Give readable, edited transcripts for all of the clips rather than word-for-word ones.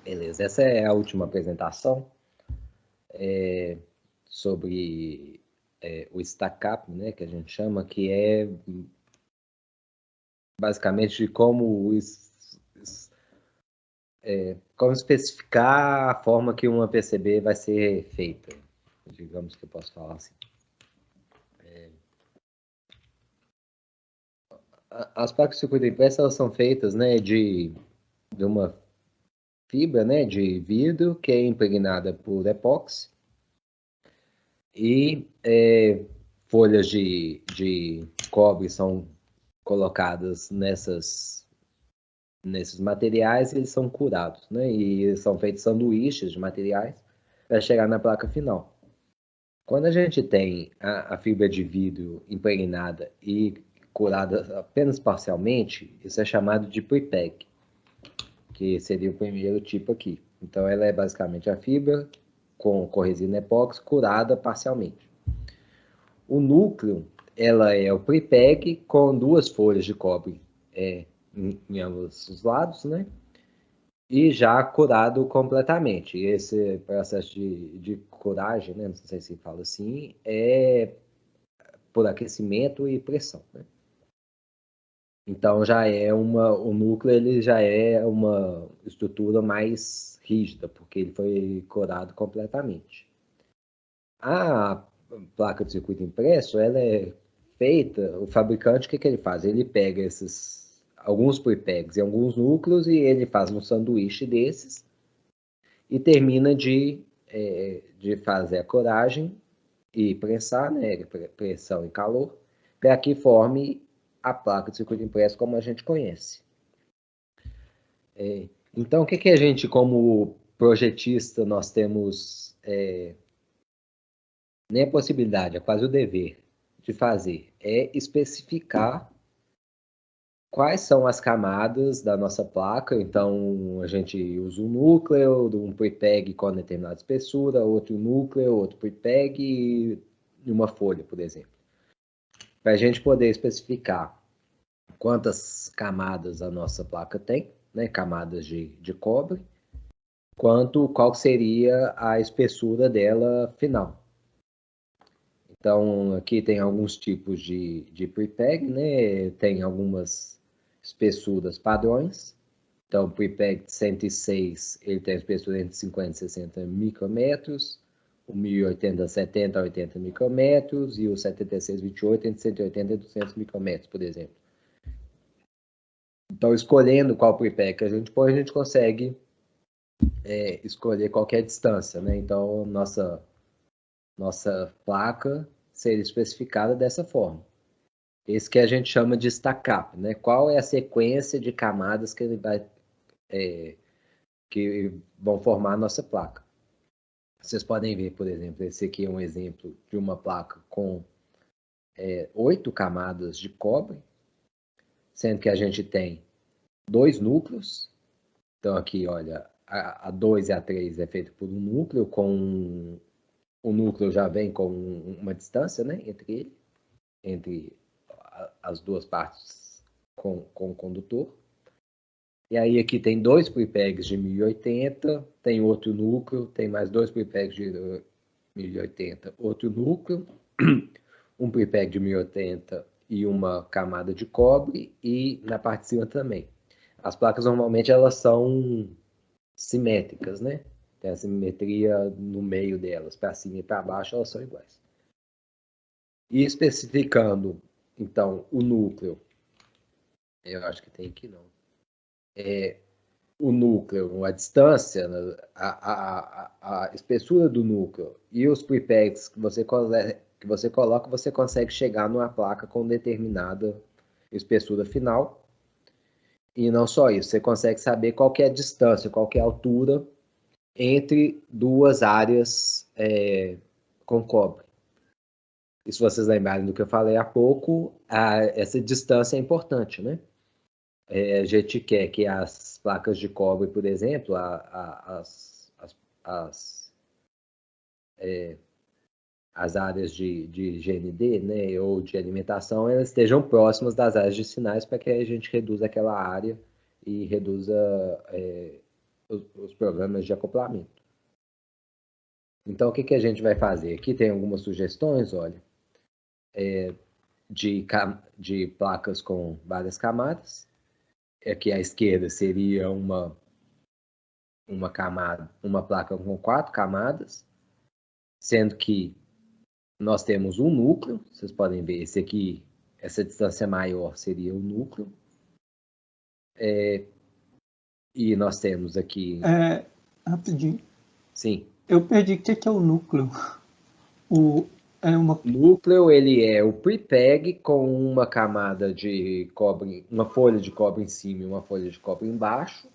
Beleza, essa é a última apresentação sobre o stack up, né, que a gente chama, que é basicamente como especificar a forma que uma PCB vai ser feita, digamos que eu posso falar assim. As placas de circuito impresso, elas são feitas, né, de uma fibra, né, de vidro que é impregnada por epóxi e folhas de cobre são colocadas nesses materiais e eles são curados, né? E são feitos sanduíches de materiais para chegar na placa final. Quando a gente tem a fibra de vidro impregnada e curada apenas parcialmente, isso é chamado de pre-pack, que seria o primeiro tipo aqui. Então, ela é basicamente a fibra com resina epóxi curada parcialmente. O núcleo, ela é o pre-pack com duas folhas de cobre em ambos os lados, né? E já curado completamente. Esse processo de curagem, né? Não sei se fala assim, é por aquecimento e pressão, né? Então já é o núcleo ele já é uma estrutura mais rígida, porque ele foi curado completamente. A placa de circuito impresso, ela é feita, o fabricante, o que ele faz? Ele pega alguns prepegs e alguns núcleos e ele faz um sanduíche desses e termina de fazer a coragem e prensar, né, pressão e calor, para que forme a placa de circuito impresso como a gente conhece. Então, o que a gente, como projetista, nós temos nem a possibilidade, é quase o dever de fazer, é especificar quais são as camadas da nossa placa. Então, a gente usa um núcleo, um prepeg com determinada espessura, outro núcleo, outro prepeg e uma folha, por exemplo. Para a gente poder especificar quantas camadas a nossa placa tem, né, camadas de cobre, qual seria a espessura dela final. Então, aqui tem alguns tipos de prepeg, né? Tem algumas espessuras padrões. Então, o prepeg 106, ele tem a espessura entre 50 e 60 micrômetros, o 1080, 70 a 80 micrômetros e o 7628 entre 180 e 200 micrômetros, por exemplo. Então, escolhendo qual prepeg que a gente põe, a gente consegue escolher qualquer distância, né? Então, nossa placa seria especificada dessa forma. Esse que a gente chama de stack-up, né? Qual é a sequência de camadas que ele vai que vão formar a nossa placa. Vocês podem ver, por exemplo, esse aqui é um exemplo de uma placa com 8 camadas de cobre, sendo que a gente tem 2 núcleos. Então aqui, olha, a 2 e a 3 é feito por um núcleo, com o núcleo já vem com uma distância, né, entre as duas partes com o condutor. E aí aqui tem 2 prepegs de 1080, tem outro núcleo, tem mais 2 prepegs de 1080, outro núcleo, um prepeg de 1080 e uma camada de cobre, e na parte de cima também. As placas normalmente elas são simétricas, né? Tem a simetria no meio delas, para cima e para baixo elas são iguais. E especificando, então, o núcleo, eu acho que tem aqui não, o núcleo, a distância, a espessura do núcleo e os prepegs que você coloca, você consegue chegar numa placa com determinada espessura final. E não só isso, você consegue saber qual é a distância, qual é a altura entre duas áreas com cobre. E se vocês lembrarem do que eu falei há pouco, essa distância é importante, né? A gente quer que as placas de cobre, por exemplo, as áreas de GND, né, ou de alimentação, elas estejam próximas das áreas de sinais para que a gente reduza aquela área e reduza os programas de acoplamento. Então, o que a gente vai fazer? Aqui tem algumas sugestões, olha, de placas com várias camadas. Aqui à esquerda seria uma placa com 4 camadas, sendo que nós temos um núcleo, vocês podem ver, esse aqui, essa distância maior seria o núcleo. E nós temos aqui... Rapidinho. Sim. Eu perdi. O que é o núcleo? O núcleo, ele é o prepeg com uma camada de cobre, uma folha de cobre em cima e uma folha de cobre embaixo,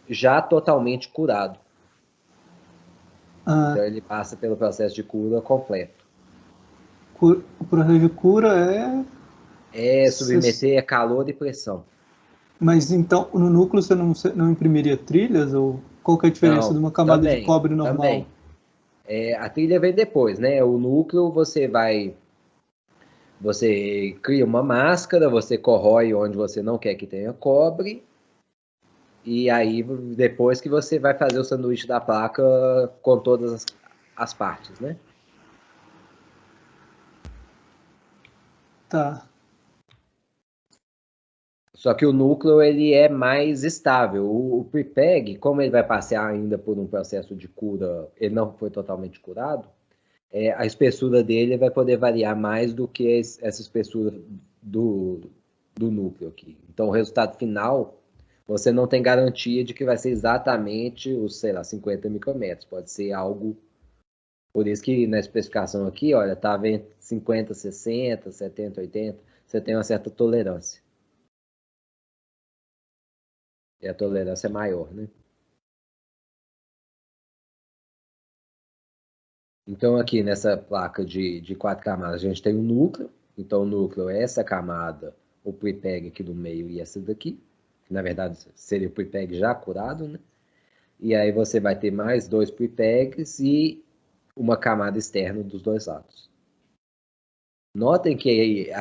já totalmente curado. Então ele passa pelo processo de cura completo. O processo de cura é submeter a calor e pressão. Mas então, no núcleo você não imprimiria trilhas? Ou qual que é a diferença de uma camada de cobre normal? Também. A trilha vem depois, né? O núcleo você cria uma máscara, você corrói onde você não quer que tenha cobre, e aí depois que você vai fazer o sanduíche da placa com todas as partes, né? Tá. Só que o núcleo ele é mais estável. O prepeg, como ele vai passar ainda por um processo de cura, ele não foi totalmente curado, a espessura dele vai poder variar mais do que essa espessura do núcleo aqui. Então, o resultado final, você não tem garantia de que vai ser exatamente os, sei lá, 50 micrômetros. Pode ser algo... Por isso que na especificação aqui, olha, estava entre 50, 60, 70, 80. Você tem uma certa tolerância. E a tolerância é maior, né? Então, aqui nessa placa de 4 camadas, a gente tem um núcleo. Então, o núcleo é essa camada, o prepeg aqui do meio e essa daqui. Que, na verdade, seria o prepeg já curado, né? E aí você vai ter mais 2 prepegs e uma camada externa dos dois lados. Notem que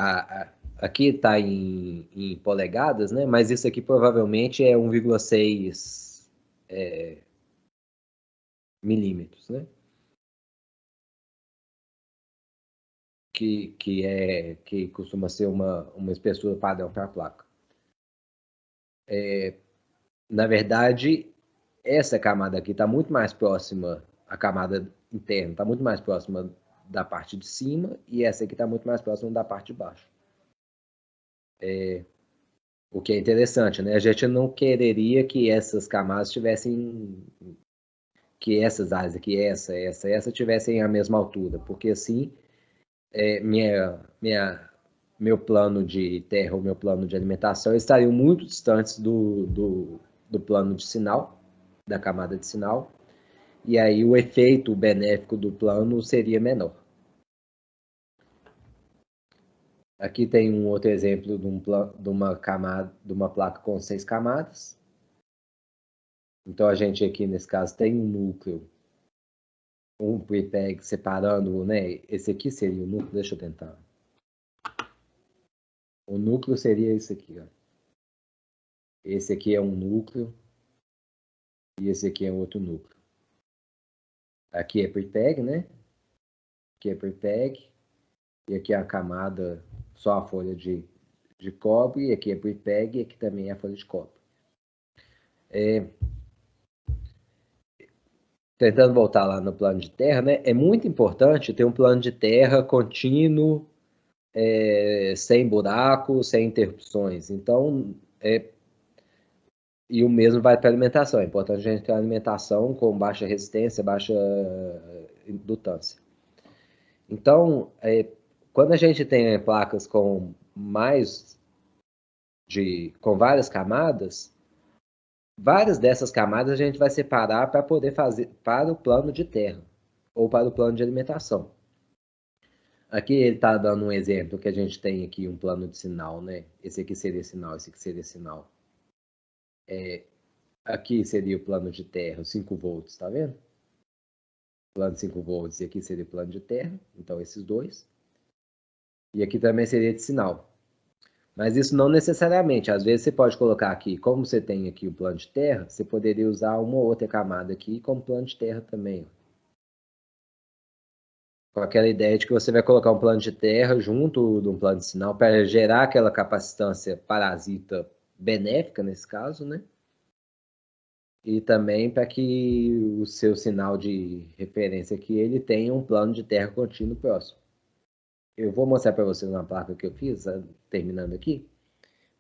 aqui está em polegadas, né? Mas isso aqui provavelmente é 1,6 milímetros, né? Que costuma ser uma espessura padrão para a placa. Na verdade, essa camada aqui está muito mais próxima, a camada interna está muito mais próxima da parte de cima, e essa aqui está muito mais próxima da parte de baixo. O que é interessante, né? A gente não quereria que essas camadas tivessem... que essas áreas aqui, essa tivessem a mesma altura, porque assim, meu plano de terra ou meu plano de alimentação estariam muito distantes do plano de sinal, da camada de sinal, e aí o efeito benéfico do plano seria menor. Aqui tem um outro exemplo de uma placa com 6 camadas. Então a gente aqui nesse caso tem um núcleo, um prepeg separando, né? Esse aqui seria o núcleo, deixa eu tentar. O núcleo seria esse aqui, ó. Esse aqui é um núcleo e esse aqui é outro núcleo. Aqui é prepeg, né? Aqui é prepeg e aqui é a camada, só a folha de cobre, e aqui é prepeg e aqui também é a folha de cobre. Tentando voltar lá no plano de terra, né? É muito importante ter um plano de terra contínuo, sem buracos, sem interrupções. Então, e o mesmo vai para a alimentação. É importante a gente ter uma alimentação com baixa resistência, baixa indutância. Então, quando a gente tem placas com várias camadas, várias dessas camadas a gente vai separar para poder fazer para o plano de terra ou para o plano de alimentação. Aqui ele está dando um exemplo que a gente tem aqui um plano de sinal, né? Esse aqui seria sinal, esse aqui seria sinal. Aqui seria o plano de terra, 5 volts, tá vendo? Plano de 5 volts, e aqui seria o plano de terra, então esses dois. E aqui também seria de sinal. Mas isso não necessariamente. Às vezes você pode colocar aqui, como você tem aqui o plano de terra, você poderia usar uma ou outra camada aqui como plano de terra também. Com aquela ideia de que você vai colocar um plano de terra junto de um plano de sinal para gerar aquela capacitância parasita benéfica, nesse caso, né? E também para que o seu sinal de referência aqui, ele tenha um plano de terra contínuo próximo. Eu vou mostrar para vocês uma placa que eu fiz, terminando aqui,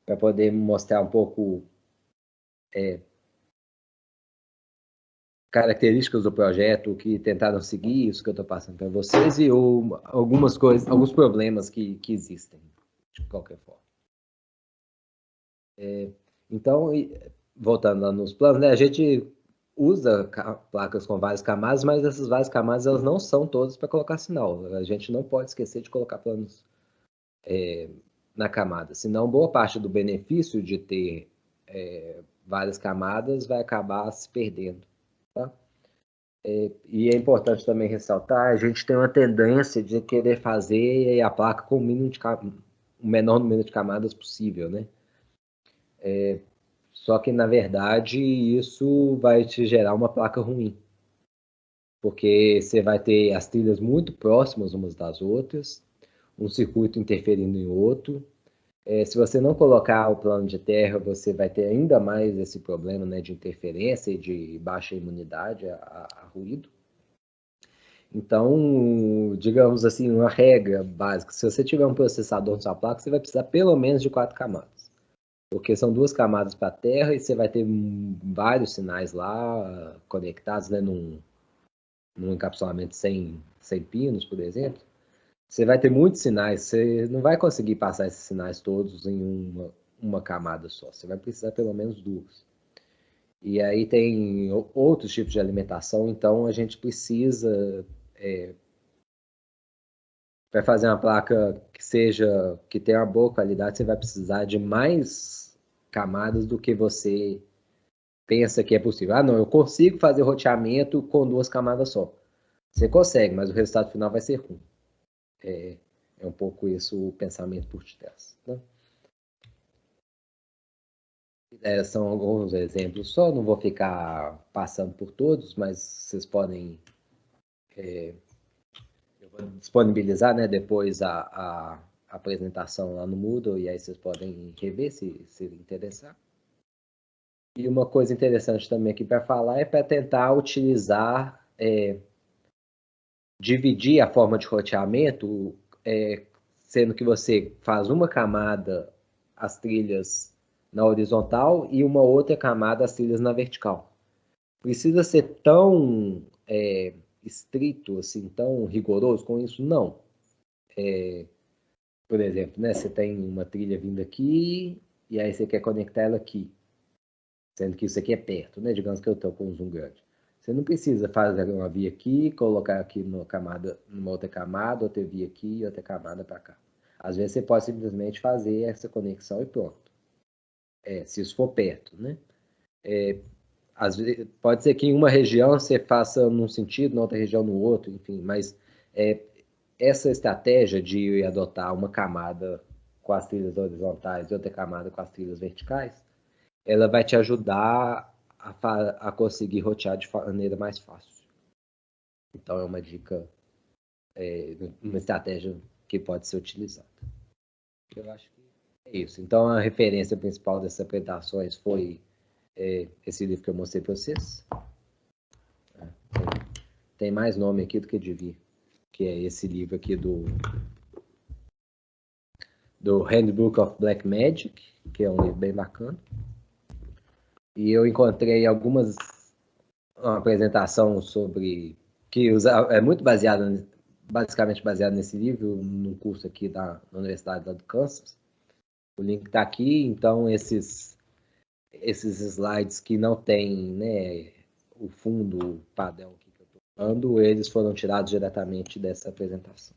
para poder mostrar um pouco características do projeto que tentaram seguir, isso que eu estou passando para vocês, e algumas coisas, alguns problemas que existem, de qualquer forma. Então, voltando lá nos planos, né, a gente usa placas com várias camadas, mas essas várias camadas elas não são todas para colocar sinal. A gente não pode esquecer de colocar planos na camada, senão boa parte do benefício de ter várias camadas vai acabar se perdendo. Tá? E é importante também ressaltar, a gente tem uma tendência de querer fazer a placa com o menor número de camadas possível, né? Só que, na verdade, isso vai te gerar uma placa ruim. Porque você vai ter as trilhas muito próximas umas das outras, um circuito interferindo em outro. Se você não colocar o plano de terra, você vai ter ainda mais esse problema, né, de interferência e de baixa imunidade a ruído. Então, digamos assim, uma regra básica, se você tiver um processador na sua placa, você vai precisar pelo menos de 4 camadas. Porque são 2 camadas para a terra e você vai ter vários sinais lá conectados, né, num encapsulamento sem pinos, por exemplo. Você vai ter muitos sinais, você não vai conseguir passar esses sinais todos em uma camada só. Você vai precisar pelo menos 2. E aí tem outros tipos de alimentação, então a gente precisa, para fazer uma placa que tenha uma boa qualidade, você vai precisar de mais camadas do que você pensa que é possível. Ah, não, eu consigo fazer roteamento com 2 camadas só. Você consegue, mas o resultado final vai ser ruim. É um pouco isso o pensamento por detrás. Né? São alguns exemplos só, não vou ficar passando por todos, mas vocês podem eu vou disponibilizar, né, depois a apresentação lá no Moodle, e aí vocês podem rever se interessar. E uma coisa interessante também aqui para falar é para tentar utilizar, dividir a forma de roteamento, sendo que você faz uma camada as trilhas na horizontal e uma outra camada as trilhas na vertical. Precisa ser tão estrito, assim, tão rigoroso com isso? Não. Por exemplo, né, você tem uma trilha vindo aqui e aí você quer conectar ela aqui, sendo que isso aqui é perto, né? Digamos que eu estou com um zoom grande. Você não precisa fazer uma via aqui, colocar aqui numa outra camada, outra via aqui e outra camada para cá. Às vezes você pode simplesmente fazer essa conexão e pronto. Se isso for perto, né? Às vezes, pode ser que em uma região você faça num sentido, na outra região no outro, enfim, mas essa estratégia de adotar uma camada com as trilhas horizontais e outra camada com as trilhas verticais, ela vai te ajudar a conseguir rotear de maneira mais fácil. Então é uma dica, uma estratégia que pode ser utilizada. Eu acho que é isso. Então a referência principal dessas apresentações foi esse livro que eu mostrei para vocês. Tem mais nome aqui do que devia, que é esse livro aqui do Handbook of Black Magic, que é um livro bem bacana. E eu encontrei uma apresentação sobre que é muito basicamente baseado nesse livro, no curso aqui na Universidade do Kansas. O link está aqui, então esses slides que não tem, né, o fundo padrão que eu estou falando, eles foram tirados diretamente dessa apresentação.